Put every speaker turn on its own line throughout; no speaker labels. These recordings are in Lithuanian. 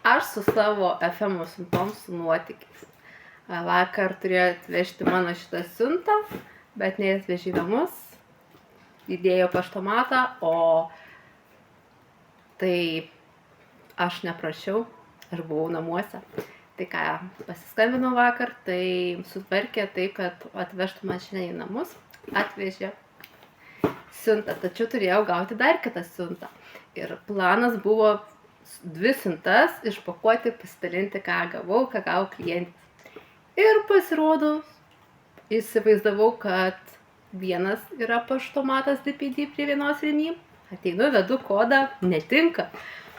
Aš su savo FM siuntom su nuotykiais. Vakar turėjo atvežti mano šitą siuntą, bet neatvežė į namus. Įdėjo paštomatą, o tai aš neprašiau, aš buvau namuose. Tai ką, pasiskambinau vakar, tai sutvarkė taip, kad atvežtų man šiandien į namus, atvežė siuntą, tačiau turėjau gauti dar kitą siuntą. Ir planas buvo 2 siuntas išpakuoti, pasidalinti, ką gavau klientės. Ir pasirodo, įsivaizdavau, kad vienas yra paštomatas DPD prie vienos rėmy. Ateinu, vedu kodą, netinka.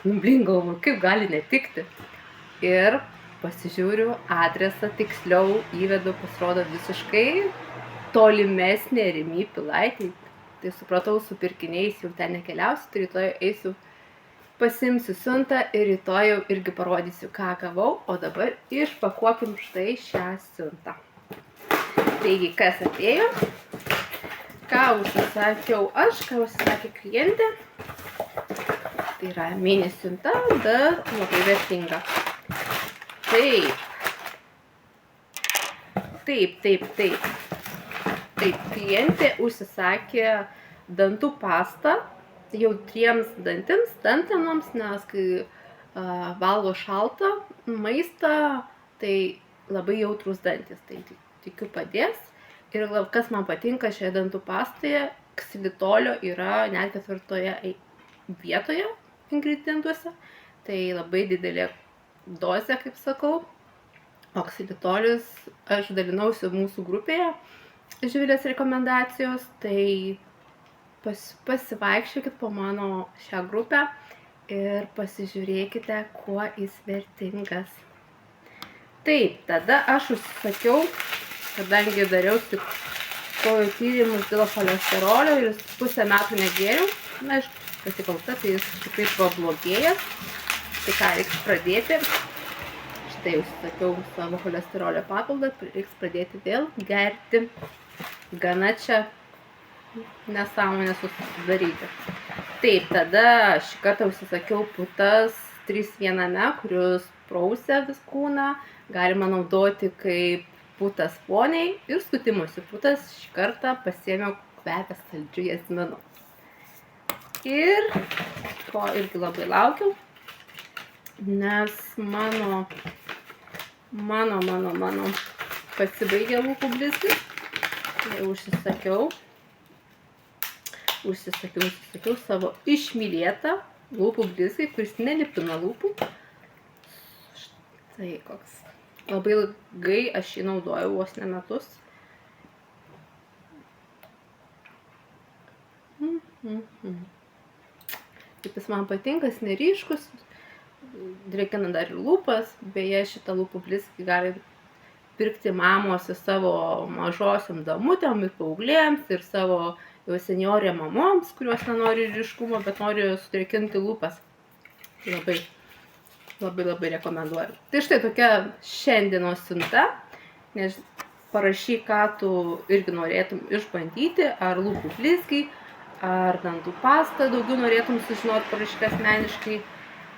Galvoju, kaip gali netikti. Ir pasižiūriu adresą, tiksliau įvedu, pasirodo visiškai tolimesnė Rimi Pilaitė. Tai supratau, su pirkiniais jau ten nekeliausiu, tai rytoj eisiu, pasimsiu siuntą ir rytoj jau irgi parodysiu, ką gavau, o dabar išpakuokim štai šią siuntą. Taigi, kas atėjo, ką užsisakiau aš, ką užsisakė klientė. Tai yra mini siunta, bet labai vertinga. Taip, klientė užsisakė dantų pastą jautriems dantenoms, nes kai valgo šaltą maistą, tai labai jautrus dantis, tai tikiu padės. Ir kas man patinka šioje dantų pastoje, ksilitolio yra net 4 vietoje ingredientuose, tai labai didelė dozė, kaip sakau. O ksilitolis aš dalinausi mūsų grupėje Živilės rekomendacijos, tai pasivaikščiokit po mano šią grupę ir pasižiūrėkite, kuo jis vertingas. Taip, tada aš užsisakiau, kadangi dariausi kojų tyrimus dėl cholesterolio ir 1,5 metų negėriau. Na, aš pasikalta, tai jis tikrai pablogėjęs. Tai ką, reiks pradėti. Štai užsisakiau savo cholesterolio papildą, reiks pradėti vėl gerti. Gana čia nesąmonę susidaryti. Taip, tada šį kartą užsisakiau putas 3-1, kurios prausia vis kūną. Galima naudoti kaip putas poniai ir skutimosi putas. Šį kartą pasiėmiau kvepia saldžiu jazminu. Ir ko irgi labai laukiau, nes mano pasibaigė lūpų blizgis. Užsisakiau savo išmylėtą lūpų blizgį, kuris nelipina lūpų. Štai koks. Labai ilgai aš jį naudojau, vos ne metus. Taip jis man patinka, jis neryškus, drėkina dar ir lūpas. Beje, šitą lūpų blizgį gali pirkti mamos ir savo mažosiom damutėm ir paauglėms ir savo jau seniorėm mamoms, kurios nenori ryškumo, bet nori sudrėkinti lūpas. Labai rekomenduoju. Tai štai tokia šiandienos siunta. Parašyk, ką tu irgi norėtum išbandyti, ar lūpų blizgiai, ar dantų pastą daugiau norėtum sužinoti, parašyk asmeniškai.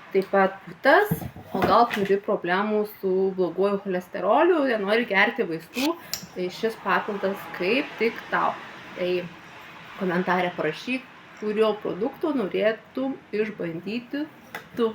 Taip pat putas, o gal turi problemų su bloguoju cholesteroliu, nenori gerti vaistų, tai šis papildas kaip tik tau. Tai komentarę parašyk, kurio produkto norėtum išbandyti tu.